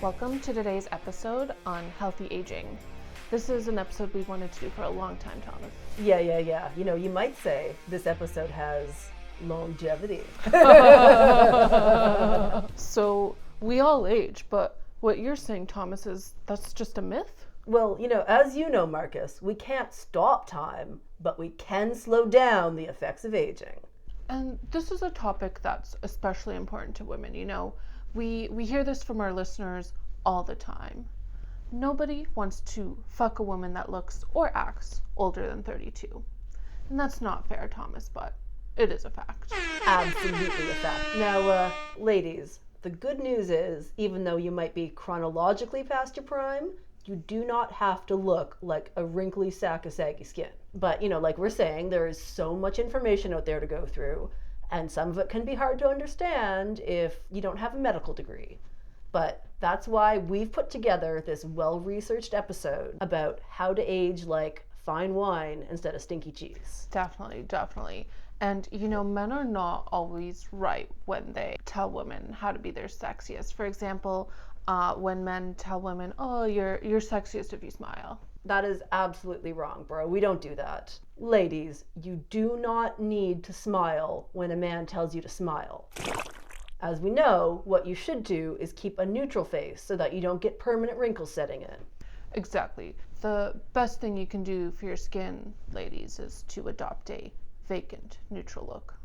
Welcome to today's episode on healthy aging. This is an episode we've wanted to do for a long time, Thomas. Yeah. You know, you might say this episode has longevity. So we all age, but what you're saying, Thomas, is that's just a myth? Well, you know, as you know, Marcus, we can't stop time, but we can slow down the effects of aging. And this is a topic that's especially important to women. You know, we hear this from our listeners all the time. Nobody wants to fuck a woman that looks or acts older than 32. And that's not fair, Thomas, but it is a fact. Absolutely a fact. Now, ladies, the good news is, even though you might be chronologically past your prime, you do not have to look like a wrinkly sack of saggy skin. But, you know, like we're saying, there is so much information out there to go through, and some of it can be hard to understand if you don't have a medical degree. But that's why we've put together this well-researched episode about how to age like fine wine instead of stinky cheese. Definitely. And, you know, men are not always right when they tell women how to be their sexiest. For example, when men tell women, oh, you're sexiest if you smile. That is absolutely wrong, bro. We don't do that. Ladies, you do not need to smile when a man tells you to smile. As we know, what you should do is keep a neutral face so that you don't get permanent wrinkles setting in. Exactly. The best thing you can do for your skin, ladies, is to adopt a vacant, neutral look.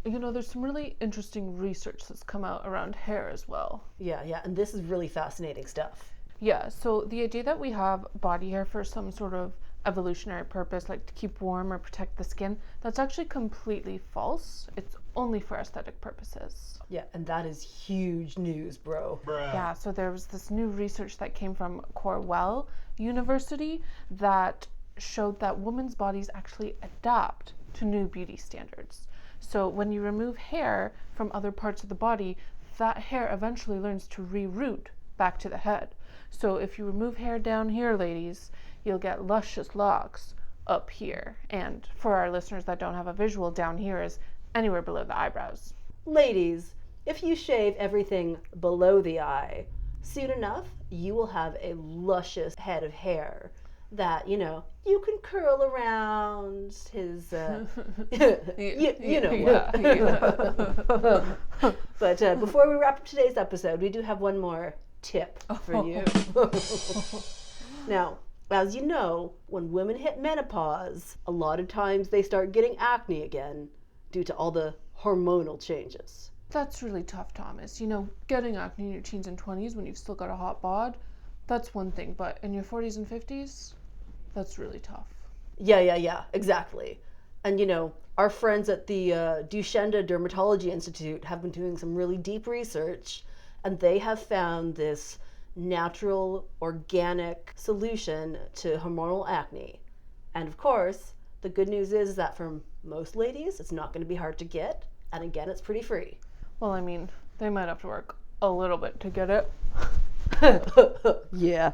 You know, there's some really interesting research that's come out around hair as well. Yeah, and this is really fascinating stuff. Yeah, so the idea that we have body hair for some sort of evolutionary purpose, like to keep warm or protect the skin, that's actually completely false. It's only for aesthetic purposes. Yeah, and that is huge news, bro. Yeah, so there was this new research that came from Koval University that showed that women's bodies actually adapt to new beauty standards. So when you remove hair from other parts of the body, that hair eventually learns to reroute back to the head. So if you remove hair down here, ladies, you'll get luscious locks up here. And for our listeners that don't have a visual, down here is anywhere below the eyebrows. Ladies, if you shave everything below the eye, soon enough, you will have a luscious head of hair that, you know, you can curl around his, you know. But before we wrap up today's episode, we do have one more tip for you. Now, as you know, when women hit menopause, a lot of times they start getting acne again due to all the hormonal changes. That's really tough, Thomas. You know, getting acne in your teens and 20s when you've still got a hot bod, that's one thing. But in your 40s and 50s, that's really tough. Yeah, exactly. And, you know, our friends at the Duchenne Dermatology Institute have been doing some really deep research, and they have found this natural, organic solution to hormonal acne. And of course, the good news is that for most ladies, it's not going to be hard to get. And again, it's pretty free. Well, I mean, they might have to work a little bit to get it. Yeah.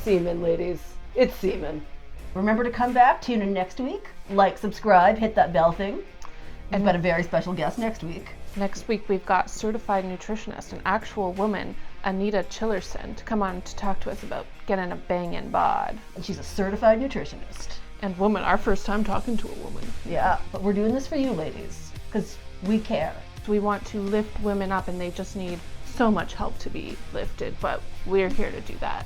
Semen, ladies. It's semen. Remember to come back, tune in next week. Like, subscribe, hit that bell thing. We've got a very special guest next week. Next week, we've got certified nutritionist, an actual woman, Anita Chillerson, to come on to talk to us about getting a bangin' bod. And she's a certified nutritionist. And woman, our first time talking to a woman. Yeah, but we're doing this for you, ladies, because we care. We want to lift women up, and they just need so much help to be lifted, but we're here to do that.